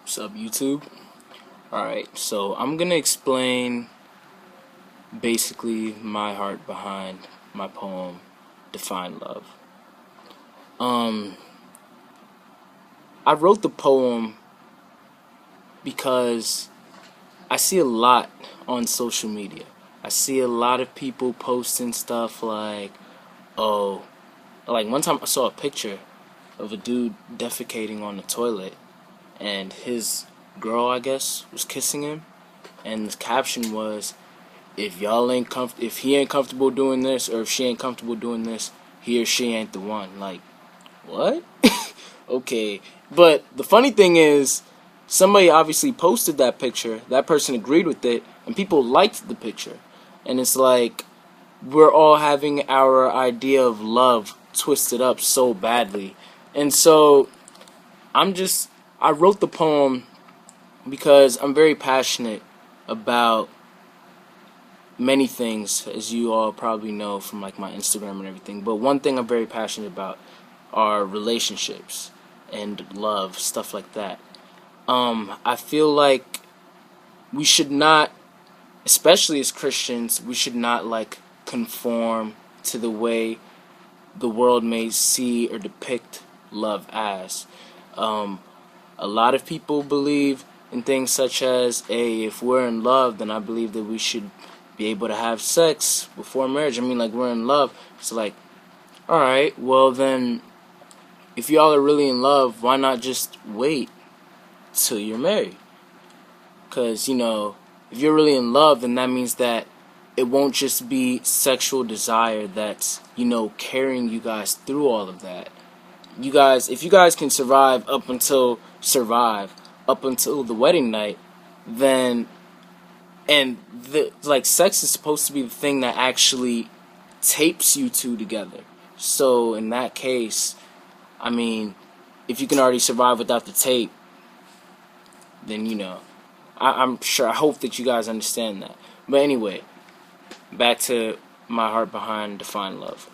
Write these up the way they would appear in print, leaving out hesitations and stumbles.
What's up, YouTube? Alright, so I'm gonna explain basically my heart behind my poem, Define Love. I wrote the poem because I see a lot on social media. I see a lot of people posting stuff like, oh, like one time I saw a picture of a dude defecating on the toilet, and his girl, I guess, was kissing him, and the caption was, if he ain't comfortable doing this, or if she ain't comfortable doing this, he or she ain't the one. Like, what? Okay, but the funny thing is, somebody obviously posted that picture, that person agreed with it, and people liked the picture, and it's like, we're all having our idea of love twisted up so badly. And so I wrote the poem because I'm very passionate about many things, as you all probably know from like my Instagram and everything. But one thing I'm very passionate about are relationships and love, stuff like that. I feel like we should not, especially as Christians, we should not like conform to the way the world may see or depict love as. A lot of people believe in things such as, hey, if we're in love, then I believe that we should be able to have sex before marriage. I mean, like, we're in love. It's like, alright, well then, if y'all are really in love, why not just wait till you're married? Because, if you're really in love, then that means that it won't just be sexual desire that's, carrying you guys through all of that. If you guys can survive up until the wedding night, then, sex is supposed to be the thing that actually tapes you two together. So in that case, I mean, if you can already survive without the tape, then I hope that you guys understand that. But anyway, back to my heart behind Define Love.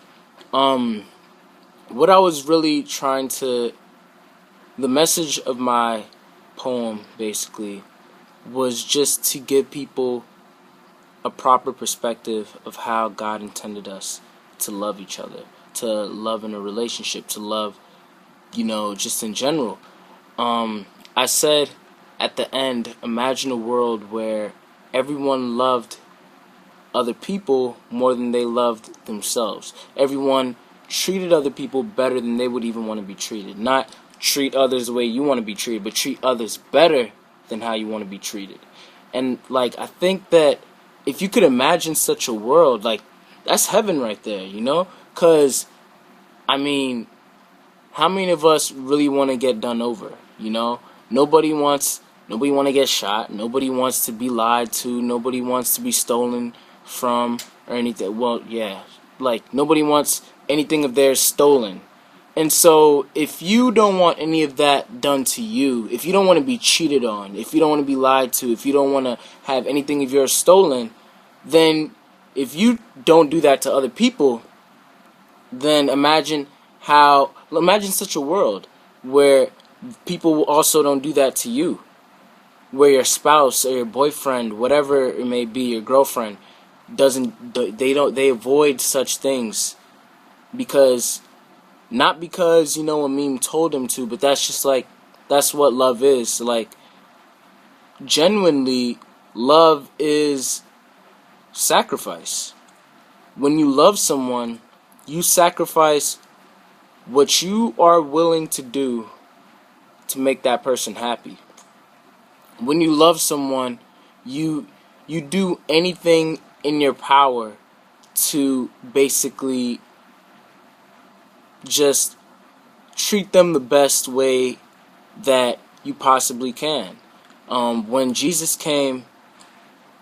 What I was really the message of my poem basically was just to give people a proper perspective of how God intended us to love each other, to love in a relationship, to love, just in general. I said at the end, imagine a world where everyone loved other people more than they loved themselves. Everyone treated other people better than they would even want to be treated. Not treat others the way you want to be treated, but treat others better than how you want to be treated. And I think that if you could imagine such a world, that's heaven right there, Because, I mean, how many of us really want to get done over, Nobody wants to get shot. Nobody wants to be lied to. Nobody wants to be stolen from or anything. Well, yeah, nobody wants anything of theirs stolen. And so if you don't want any of that done to you, if you don't want to be cheated on, if you don't want to be lied to, if you don't want to have anything of yours stolen, then if you don't do that to other people, then imagine such a world where people also don't do that to you, where your spouse or your boyfriend, whatever it may be, your girlfriend, they avoid such things not because a meme told them to, but that's just that's what love is. Genuinely, love is sacrifice. When you love someone, you sacrifice what you are willing to do to make that person happy. When you love someone, you do anything in your power to basically just treat them the best way that you possibly can. When Jesus came,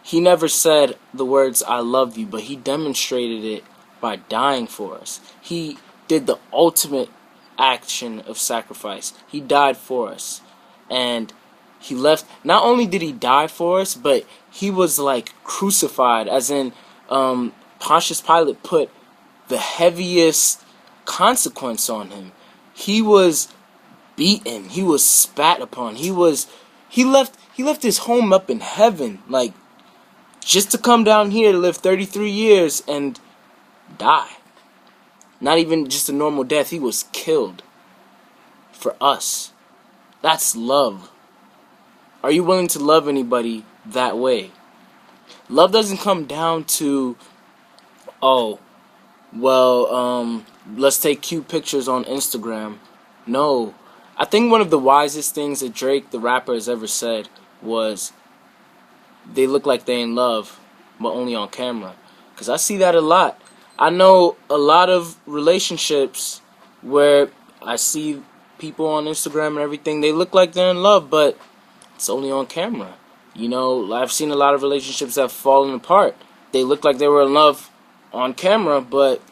he never said the words, I love you, but he demonstrated it by dying for us. He did the ultimate action of sacrifice. He died for us. And he left. Not only did he die for us, but he was crucified, as in Pontius Pilate put the heaviest consequence on him. He was beaten. He was spat upon. He was he left his home up in heaven, like, just to come down here to live 33 years and die. Not even just a normal death. He was killed for us. That's love. Are you willing to love anybody that way? Love doesn't come down to, oh, well, let's take cute pictures on Instagram. No. I think one of the wisest things that Drake, the rapper, has ever said was, they look like they in love, but only on camera. Because I see that a lot. I know a lot of relationships where I see people on Instagram and everything, they look like they're in love, but it's only on camera. You know, I've seen a lot of relationships that have fallen apart. They look like they were in love on camera, but,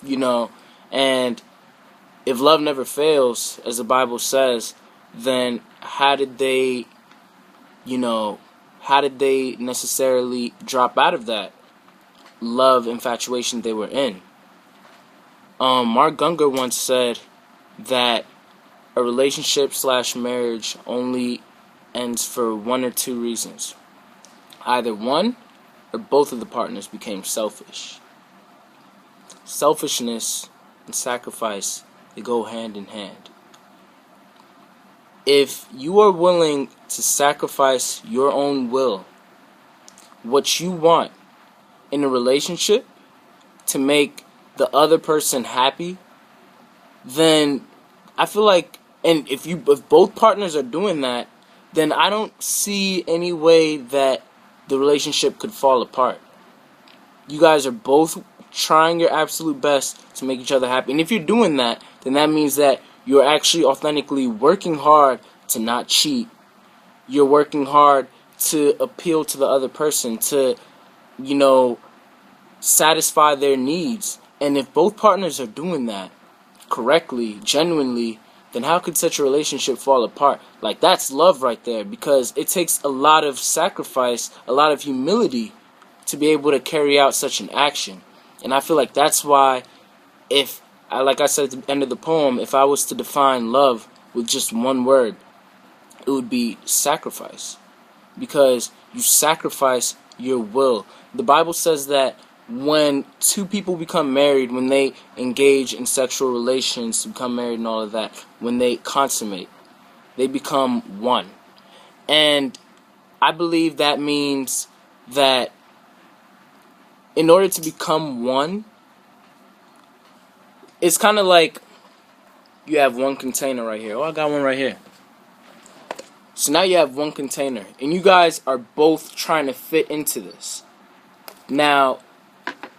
you know, and if love never fails, as the Bible says, then how did they necessarily drop out of that love infatuation they were in? Mark Gungor once said that a relationship / marriage only ends for one or two reasons. Either one or both of the partners became selfish. Selfishness and sacrifice, they go hand in hand. If you are willing to sacrifice your own will, what you want in a relationship, to make the other person happy, then I feel like, and if both partners are doing that, then I don't see any way that the relationship could fall apart. You guys are both trying your absolute best to make each other happy. And if you're doing that, then that means that you're actually authentically working hard to not cheat. You're working hard to appeal to the other person, to, you know, satisfy their needs. And if both partners are doing that correctly, genuinely, then how could such a relationship fall apart? Like, that's love right there, because it takes a lot of sacrifice, a lot of humility to be able to carry out such an action. And I feel like that's why, like I said at the end of the poem, if I was to define love with just one word, it would be sacrifice. Because you sacrifice your will. The Bible says that when two people become married, when they engage in sexual relations, become married and all of that, when they consummate, they become one. And I believe that means that in order to become one, it's kind of like you have one container right here. Oh, I got one right here. So now you have one container, and you guys are both trying to fit into this. Now,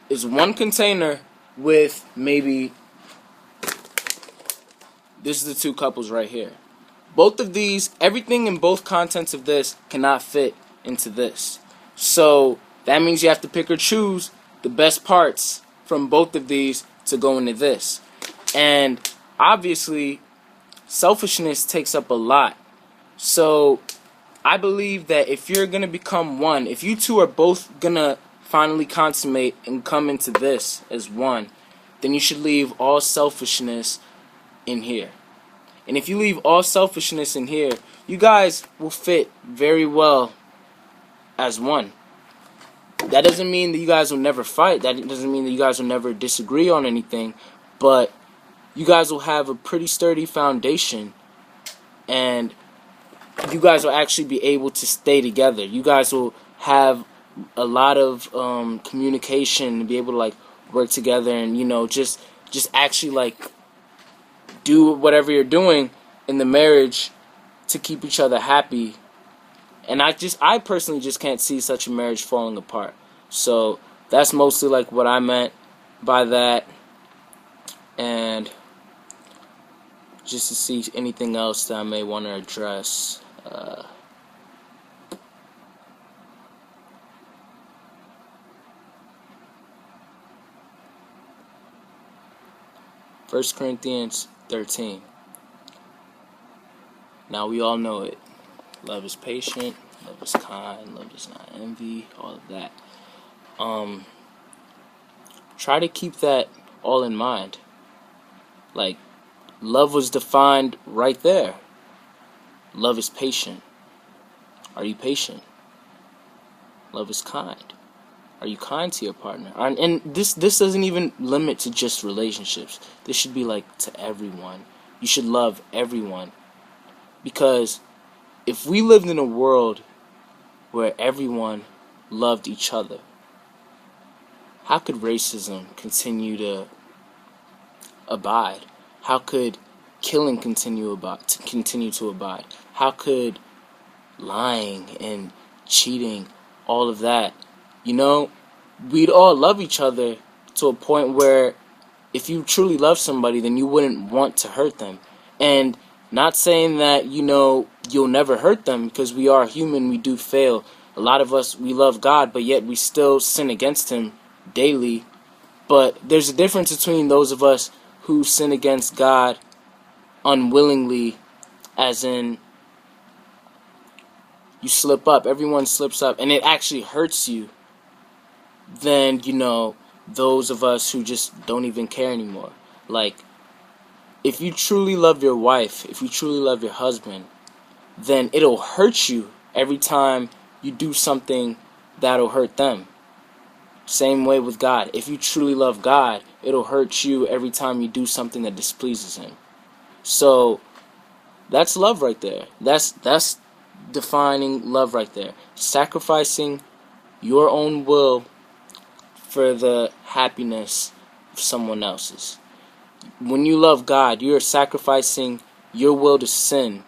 it's one container with maybe, this is the two couples right here. Both of these, everything in both contents of this cannot fit into this. So that means you have to pick or choose the best parts from both of these to go into this. And obviously, selfishness takes up a lot. So I believe that if you're going to become one, if you two are both going to finally consummate and come into this as one, then you should leave all selfishness in here. And if you leave all selfishness in here, you guys will fit very well as one. That doesn't mean that you guys will never fight. That doesn't mean that you guys will never disagree on anything. But you guys will have a pretty sturdy foundation. And you guys will actually be able to stay together. You guys will have a lot of communication to be able to, like, work together and, you know, just actually, like, do whatever you're doing in the marriage to keep each other happy. And I personally just can't see such a marriage falling apart. So that's mostly like what I meant by that. And just to see anything else that I may want to address. 1 Corinthians 13. Now we all know it. Love is patient, love is kind, love does not envy, all of that. Try to keep that all in mind. Like, love was defined right there. Love is patient. Are you patient? Love is kind. Are you kind to your partner? And this doesn't even limit to just relationships. This should be like to everyone. You should love everyone. Because if we lived in a world where everyone loved each other, how could racism continue to abide? How could killing continue to abide? How could lying and cheating, all of that, we'd all love each other to a point where if you truly love somebody, then you wouldn't want to hurt them. And not saying that, you'll never hurt them, because we are human, we do fail. A lot of us, we love God, but yet we still sin against Him daily. But there's a difference between those of us who sin against God unwillingly, as in you slip up, everyone slips up, and it actually hurts you, than, those of us who just don't even care anymore. Like, if you truly love your wife, if you truly love your husband, then it'll hurt you every time you do something that'll hurt them. Same way with God. If you truly love God, it'll hurt you every time you do something that displeases Him. So that's love right there. That's defining love right there. Sacrificing your own will for the happiness of someone else's. When you love God, you're sacrificing your will to sin,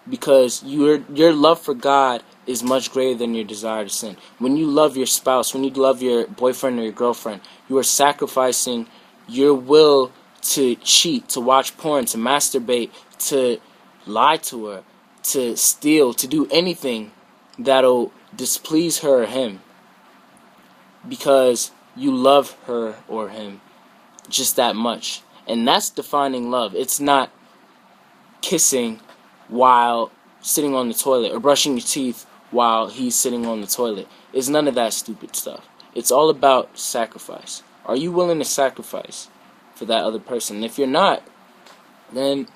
because your love for God is much greater than your desire to sin. When you love your spouse, when you love your boyfriend or your girlfriend, you are sacrificing your will to cheat, to watch porn, to masturbate, to lie to her, to steal, to do anything that'll displease her or him, because you love her or him just that much. And that's defining love. It's not kissing while sitting on the toilet or brushing your teeth while he's sitting on the toilet. It's none of that stupid stuff. It's all about sacrifice. Are you willing to sacrifice for that other person? And if you're not, then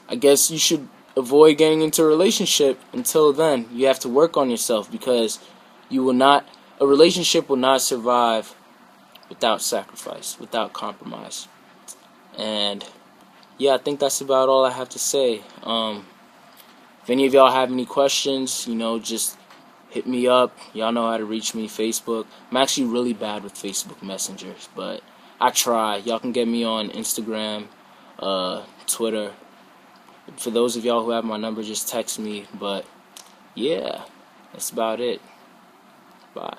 I guess you should avoid getting into a relationship until then. You have to work on yourself, because a relationship will not survive without sacrifice, without compromise. And yeah, I think that's about all I have to say. If any of y'all have any questions, just hit me up. Y'all know how to reach me. Facebook. I'm actually really bad with Facebook messengers, but I try. Y'all can get me on Instagram, Twitter. For those of y'all who have my number, just text me. But yeah, that's about it. Bye.